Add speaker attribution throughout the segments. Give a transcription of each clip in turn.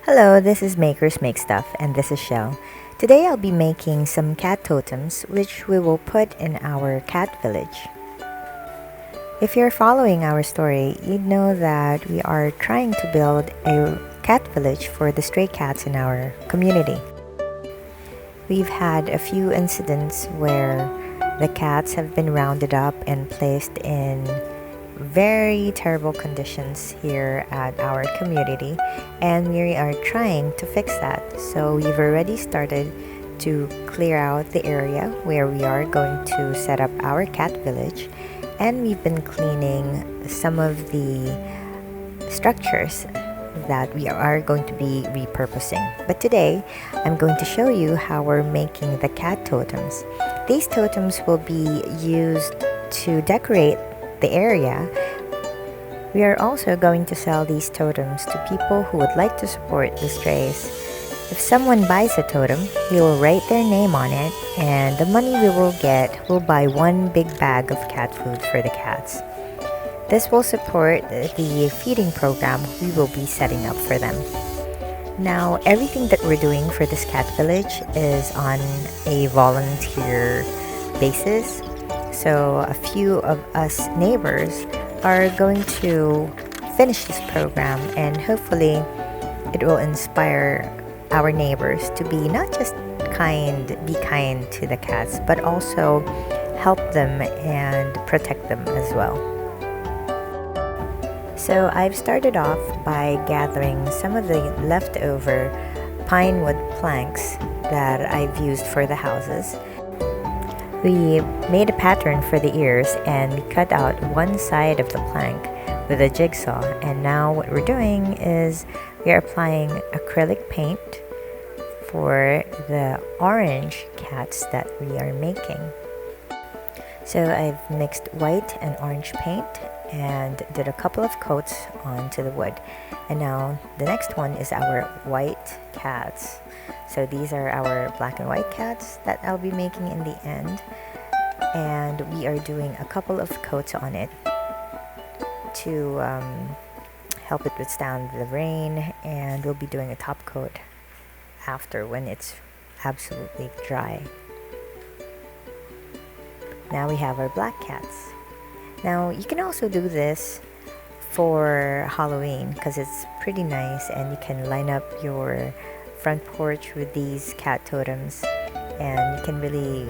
Speaker 1: Hello, this is Makers Make Stuff, and this is Shell. Today I'll be making some cat totems, which we will put in our cat village. If you're following our story, you'd know that we are trying to build a cat village for the stray cats in our community. We've had a few incidents where the cats have been rounded up and placed in very terrible conditions here at our community, and we are trying to fix that. So we've already started to clear out the area where we are going to set up our cat village, and we've been cleaning some of the structures that we are going to be repurposing. But today I'm going to show you how we're making the cat totems. These totems will be used to decorate the area. We are also going to sell these totems to people who would like to support the strays. If someone buys a totem, we will write their name on it, and the money we will get will buy one big bag of cat food for the cats. This will support the feeding program we will be setting up for them. Now, everything that we're doing for this cat village is on a volunteer basis. So a few of us neighbors are going to finish this program, and hopefully it will inspire our neighbors to be not just be kind to the cats, but also help them and protect them as well. So I've started off by gathering some of the leftover pine wood planks that I've used for the houses. We made a pattern for the ears and we cut out one side of the plank with a jigsaw, and now what we're doing is we are applying acrylic paint for the orange cats that we are making. So I've mixed white and orange paint and did a couple of coats onto the wood, and now the next one is our white cats. So these are our black and white cats that I'll be making in the end, and we are doing a couple of coats on it to help it withstand the rain, and we'll be doing a top coat after when it's absolutely dry. Now we have our black cats. Now you can also do this for Halloween because it's pretty nice, and you can line up your front porch with these cat totems, and you can really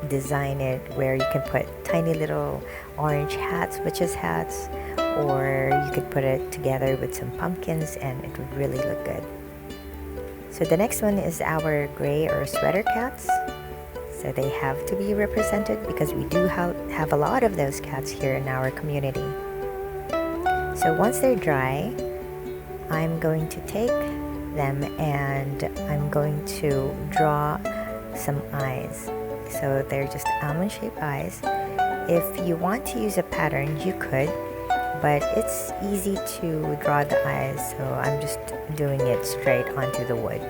Speaker 1: design it where you can put tiny little orange hats, witches hats, or you could put it together with some pumpkins and it would really look good. So the next one is our gray or sweater cats. So they have to be represented because we do have a lot of those cats here in our community. So once they're dry, I'm going to take them and I'm going to draw some eyes. So they're just almond-shaped eyes. If you want to use a pattern, you could, but it's easy to draw the eyes, so I'm just doing it straight onto the wood.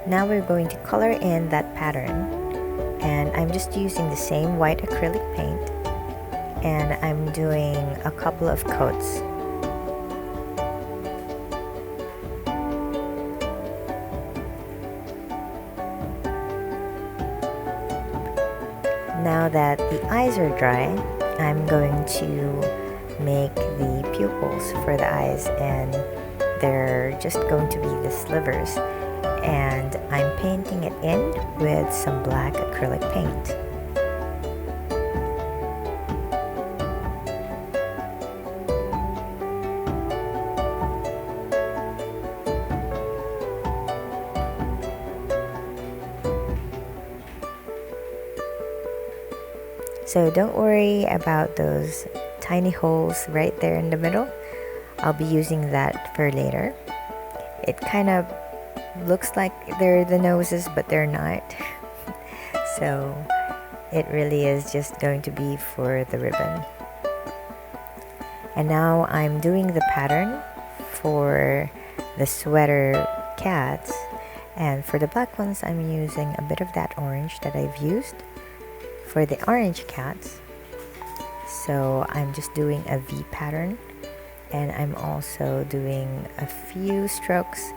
Speaker 1: Now we're going to color in that pattern, and I'm just using the same white acrylic paint, and I'm doing a couple of coats. Now that the eyes are dry, I'm going to make the pupils for the eyes, and they're just going to be the slivers. And I'm painting it in with some black acrylic paint. So don't worry about those tiny holes right there in the middle. I'll be using that for later. It kind of looks like they're the noses, but they're not. So it really is just going to be for the ribbon. And now I'm doing the pattern for the sweater cats. And for the black ones, I'm using a bit of that orange that I've used for the orange cats. So I'm just doing a V pattern, and I'm also doing a few strokes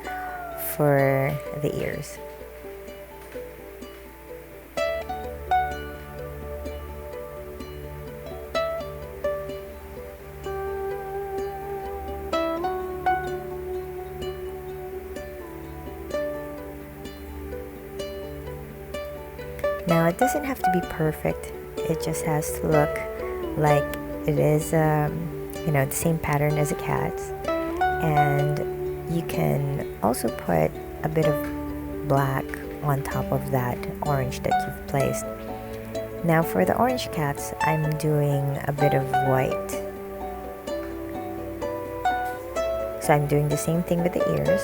Speaker 1: for the ears. Now it doesn't have to be perfect, it just has to look like it is the same pattern as a cat's. And you can also put a bit of black on top of that orange that you've placed. Now for the orange cats, I'm doing a bit of white. So I'm doing the same thing with the ears.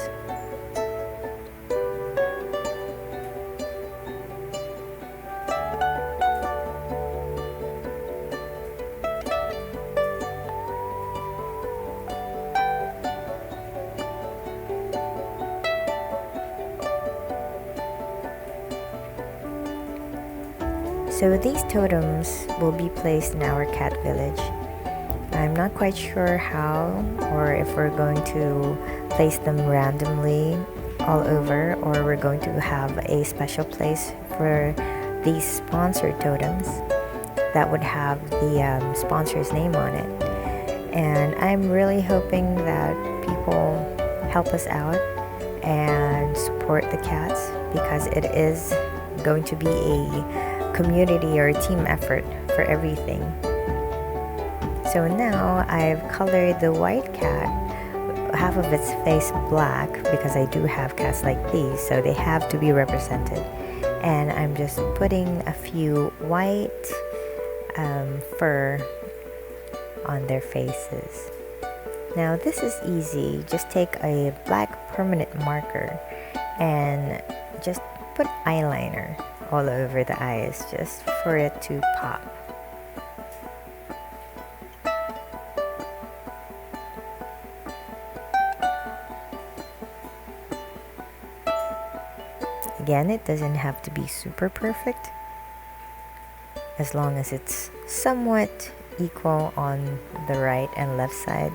Speaker 1: So these totems will be placed in our cat village. I'm not quite sure how, or if we're going to place them randomly all over, or we're going to have a special place for these sponsored totems that would have the sponsor's name on it. And I'm really hoping that people help us out and support the cats, because it is going to be a community or a team effort for everything. So now I've colored the white cat, half of its face black, because I do have cats like these, so they have to be represented. And I'm just putting a few white fur on their faces. Now this is easy. Just take a black permanent marker and just put eyeliner all over the eyes, just for it to pop. Again, it doesn't have to be super perfect, as long as it's somewhat equal on the right and left side.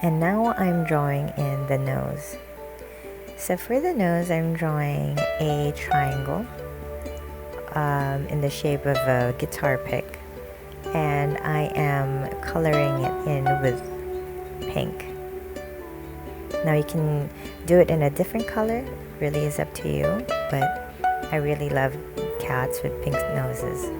Speaker 1: And now I'm drawing in the nose. So for the nose, I'm drawing a triangle in the shape of a guitar pick, and I am coloring it in with pink. Now you can do it in a different color, really is up to you, but I really love cats with pink noses.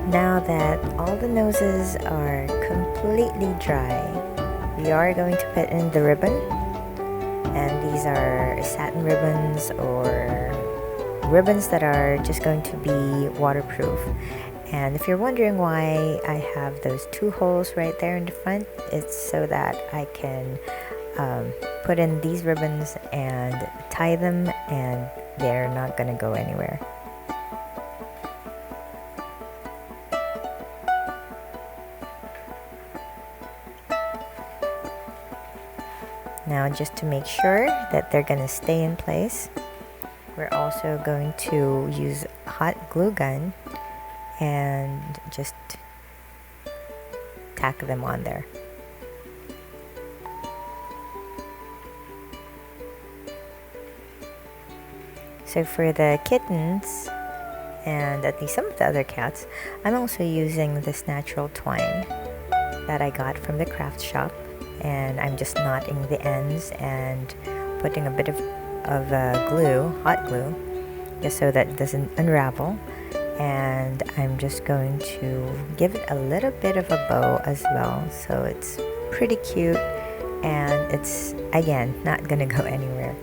Speaker 1: Now that all the noses are completely dry, we are going to put in the ribbon. And these are satin ribbons or ribbons that are just going to be waterproof. And if you're wondering why I have those two holes right there in the front, it's so that I can put in these ribbons and tie them, and they're not going to go anywhere. Now, just to make sure that they're gonna stay in place, we're also going to use hot glue gun and just tack them on there. So for the kittens and at least some of the other cats, I'm also using this natural twine that I got from the craft shop, and I'm just knotting the ends and putting a bit of glue, hot glue, just so that it doesn't unravel. And I'm just going to give it a little bit of a bow as well, so it's pretty cute and it's again not gonna go anywhere.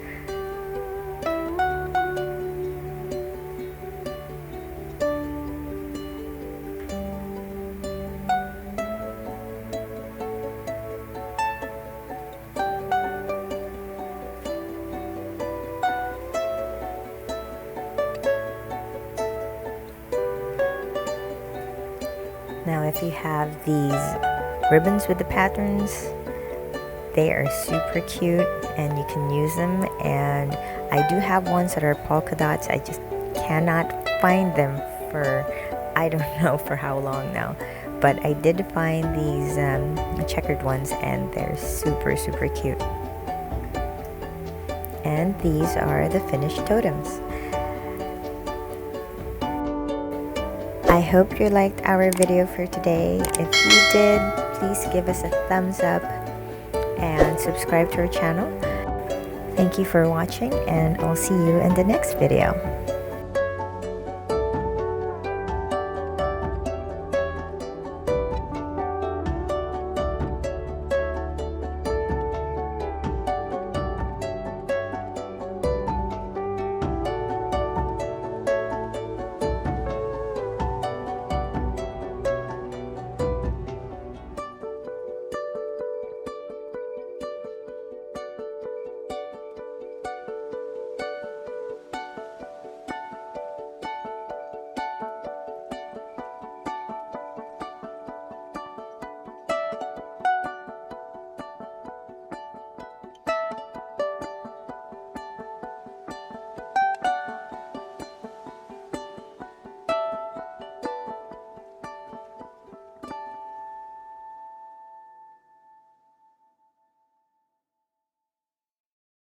Speaker 1: Now if you have these ribbons with the patterns, they are super cute and you can use them. And I do have ones that are polka dots. I just cannot find them for I don't know for how long now. But I did find these checkered ones and they're super cute. And these are the finished totems. I hope you liked our video for today. If you did, please give us a thumbs up and subscribe to our channel. Thank you for watching, and I'll see you in the next video.